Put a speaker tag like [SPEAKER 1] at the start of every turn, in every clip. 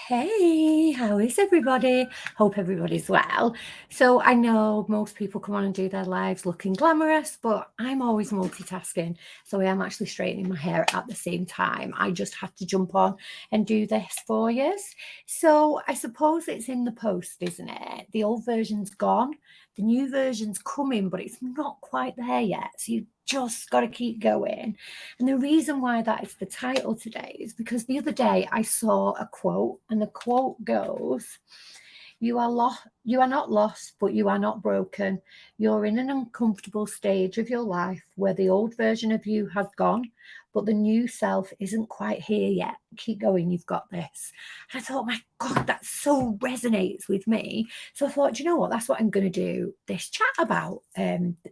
[SPEAKER 1] Hey, how is everybody? Hope everybody's well. So I know most people come on and do their lives looking glamorous, but I'm always multitasking. So I am actually straightening my hair at the same time. I just had to jump on and do this for you. So I suppose it's in the post, isn't it? The old version's gone. The new version's coming, but it's not quite there yet. So you just got to keep going. And the reason why that is the title today is because the other day I saw a quote, and the quote goes, you are not lost, but you are not broken. You're in an uncomfortable stage of your life where the old version of you has gone, but the new self isn't quite here yet. Keep going, you've got this. And I thought, my God, that so resonates with me. So I thought, you know what, that's what I'm going to do this chat about,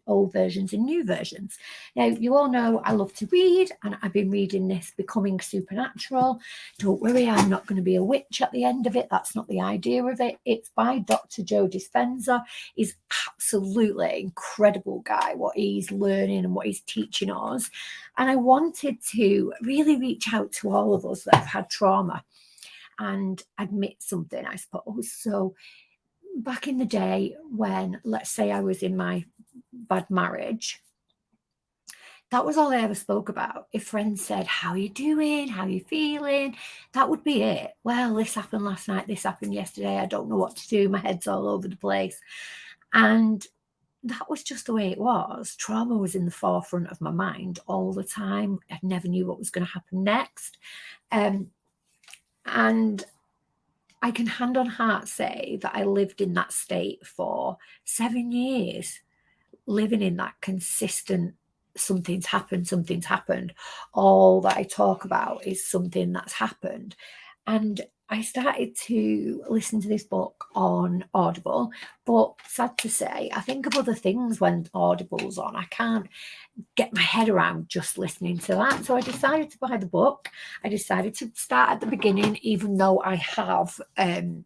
[SPEAKER 1] old versions and new versions. Now, you all know I love to read, and I've been reading this Becoming Supernatural. Don't worry, I'm not going to be a witch at the end of it. That's not the idea of it. It's by Dr. Joe Dispenza. He's absolutely incredible guy, what he's learning and what he's teaching us. And I wanted to really reach out to all of us that have had trauma and admit something, I suppose. So back in the day when, let's say, I was in my bad marriage, that was all I ever spoke about. If friends said, how are you doing? How are you feeling? That would be it. Well, this happened last night. This happened yesterday. I don't know what to do. My head's all over the place. And that was just the way it was. Trauma was in the forefront of my mind all the time. I never knew what was going to happen next. And I can hand on heart say that I lived in that state for 7 years, living in that consistent something's happened. All that I talk about is something that's happened. And I started to listen to this book on Audible, but sad to say, I think of other things when Audible's on. I can't get my head around just listening to that. So I decided to buy the book. I decided to start at the beginning, even though I have done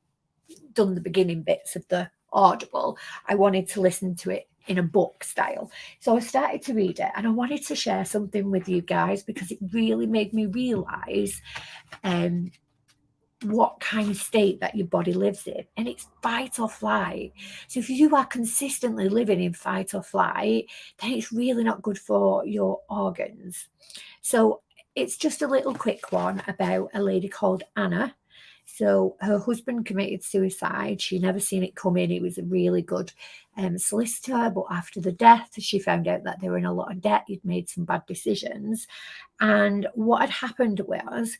[SPEAKER 1] the beginning bits of the Audible. I wanted to listen to it in a book style. So I started to read it, and I wanted to share something with you guys because it really made me realize what kind of state that your body lives in, and it's fight or flight. So if you are consistently living in fight or flight, then it's really not good for your organs. So it's just a little quick one about a lady called Anna. So her husband committed suicide. She never seen it coming. He was a really good solicitor, but after the death, she found out that they were in a lot of debt. He'd made some bad decisions, and what had happened was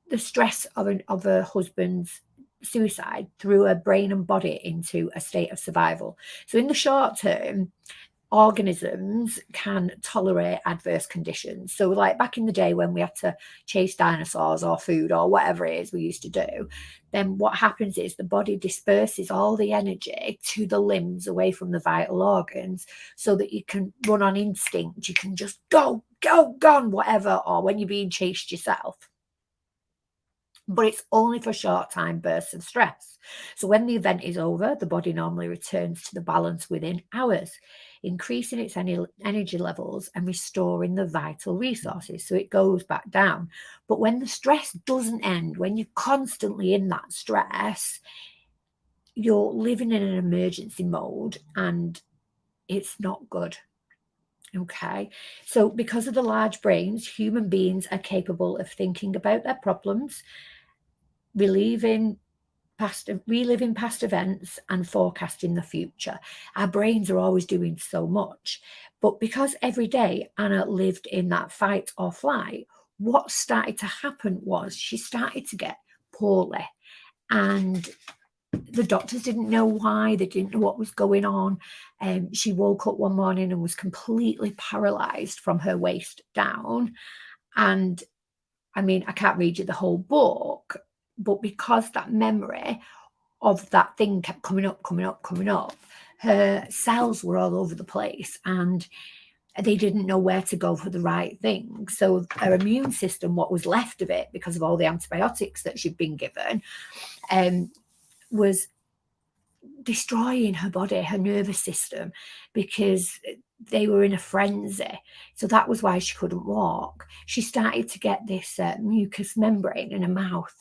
[SPEAKER 1] the stress of her husband's suicide threw her brain and body into a state of survival. So in the short term, organisms can tolerate adverse conditions. So like back in the day when we had to chase dinosaurs or food or whatever it is we used to do, then what happens is the body disperses all the energy to the limbs away from the vital organs so that you can run on instinct. You can just go, gone, whatever, or when you're being chased yourself. But it's only for short time bursts of stress. So when the event is over, the body normally returns to the balance within hours, increasing its energy levels and restoring the vital resources. So it goes back down. But when the stress doesn't end, when you're constantly in that stress, you're living in an emergency mode, and it's not good. Okay, so because of the large brains, human beings are capable of thinking about their problems, reliving past events, and forecasting the future. Our brains are always doing so much. But because every day Anna lived in that fight or flight, what started to happen was she started to get poorly. And the doctors didn't know why, they didn't know what was going on. She woke up one morning and was completely paralyzed from her waist down. And I mean, I can't read you the whole book, but because that memory of that thing kept coming up, her cells were all over the place, and they didn't know where to go for the right thing. So her immune system, what was left of it, because of all the antibiotics that she'd been given, was destroying her body, her nervous system, because they were in a frenzy. So that was why she couldn't walk. She started to get this mucous membrane in her mouth,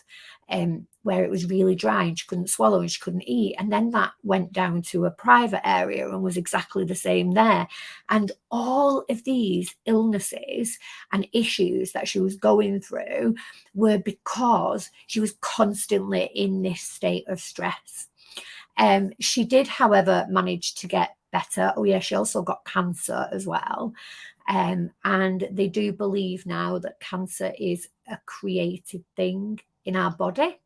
[SPEAKER 1] where it was really dry and she couldn't swallow and she couldn't eat. And then that went down to a private area and was exactly the same there. And all of these illnesses and issues that she was going through were because she was constantly in this state of stress. She did, however, manage to get better. Oh, yeah, she also got cancer as well. And they do believe now that cancer is a created thing in our body.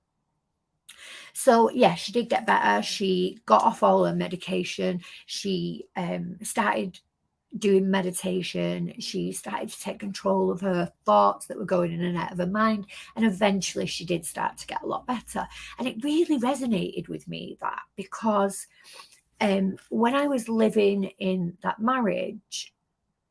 [SPEAKER 1] So, yeah, she did get better. She got off all her medication. She started doing meditation. She started to take control of her thoughts that were going in and out of her mind. And eventually she did start to get a lot better. And it really resonated with me, that, because when I was living in that marriage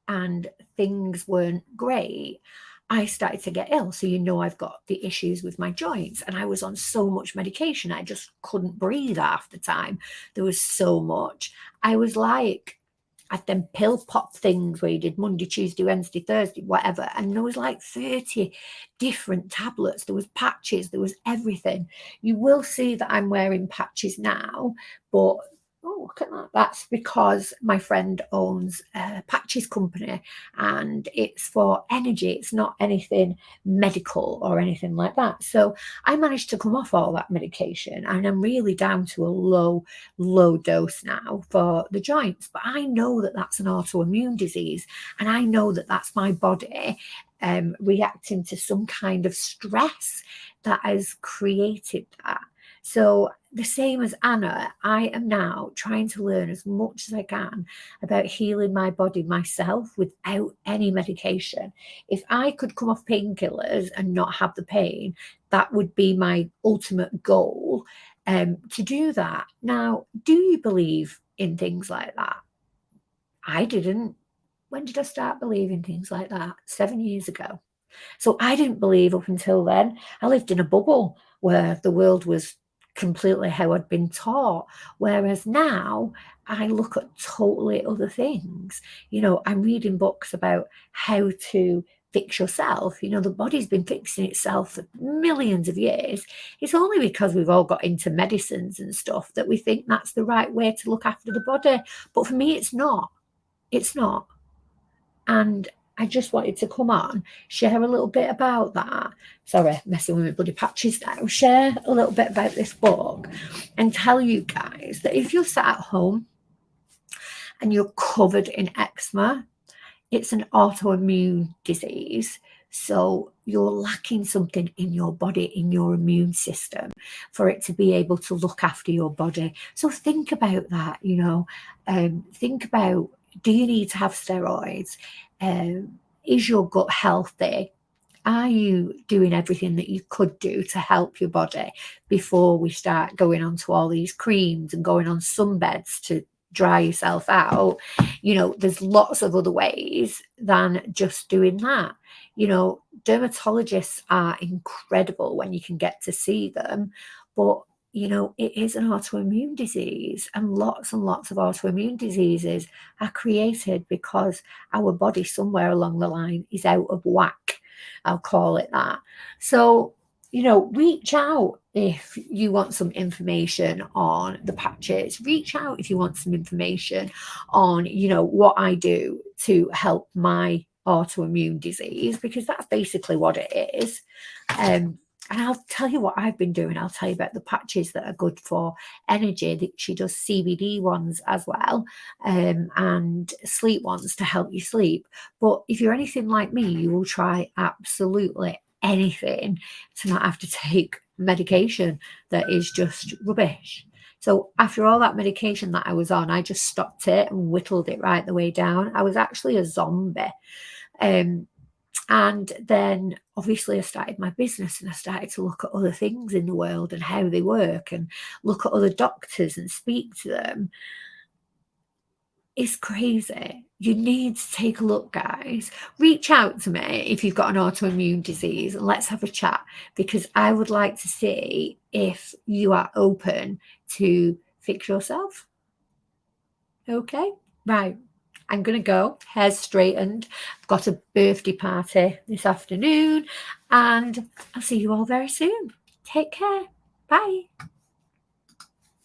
[SPEAKER 1] and things weren't great, I started to get ill. So, I've got the issues with my joints, and I was on so much medication. I just couldn't breathe half the time. There was so much. I was like, I'd then pill pop things where you did Monday, Tuesday, Wednesday, Thursday, whatever. And there was like 30 different tablets. There was patches, there was everything. You will see that I'm wearing patches now, but oh, look at that. That's because my friend owns a patches company and it's for energy. It's not anything medical or anything like that. So I managed to come off all that medication and I'm really down to a low dose now for the joints. But I know that that's an autoimmune disease, and I know that that's my body reacting to some kind of stress that has created that. So the same as Anna, I am now trying to learn as much as I can about healing my body myself without any medication. If I could come off painkillers and not have the pain, that would be my ultimate goal, to do that. Now, do you believe in things like that? I didn't. When did I start believing things like that? 7 years ago. So I didn't believe up until then. I lived in a bubble where the world was completely how I'd been taught. Whereas now I look at totally other things. I'm reading books about how to fix yourself. The body's been fixing itself for millions of years. It's only because we've all got into medicines and stuff that we think that's the right way to look after the body. But for me, it's not. It's not. And I just wanted to come on, share a little bit about that. Sorry, messing with my bloody patches now. Share a little bit about this book and tell you guys that if you're sat at home and you're covered in eczema, it's an autoimmune disease. So you're lacking something in your body, in your immune system, for it to be able to look after your body. So think about that, think about, do you need to have steroids? Is your gut healthy? Are you doing everything that you could do to help your body before we start going on to all these creams and going on sunbeds to dry yourself out? There's lots of other ways than just doing that. Dermatologists are incredible when you can get to see them, but it is an autoimmune disease, and lots of autoimmune diseases are created because our body somewhere along the line is out of whack. I'll call it that. So, reach out if you want some information on the patches. Reach out if you want some information on, what I do to help my autoimmune disease, because that's basically what it is. And I'll tell you what I've been doing. I'll tell you about the patches that are good for energy. She does CBD ones as well, and sleep ones to help you sleep. But if you're anything like me, you will try absolutely anything to not have to take medication that is just rubbish. So after all that medication that I was on, I just stopped it and whittled it right the way down. I was actually a zombie. And then obviously I started my business and I started to look at other things in the world and how they work and look at other doctors and speak to them. It's crazy. You need to take a look, guys. Reach out to me if you've got an autoimmune disease and let's have a chat, because I would like to see if you are open to fix yourself. Okay, right. I'm going to go. Hair's straightened. I've got a birthday party this afternoon, and I'll see you all very soon. Take care. Bye.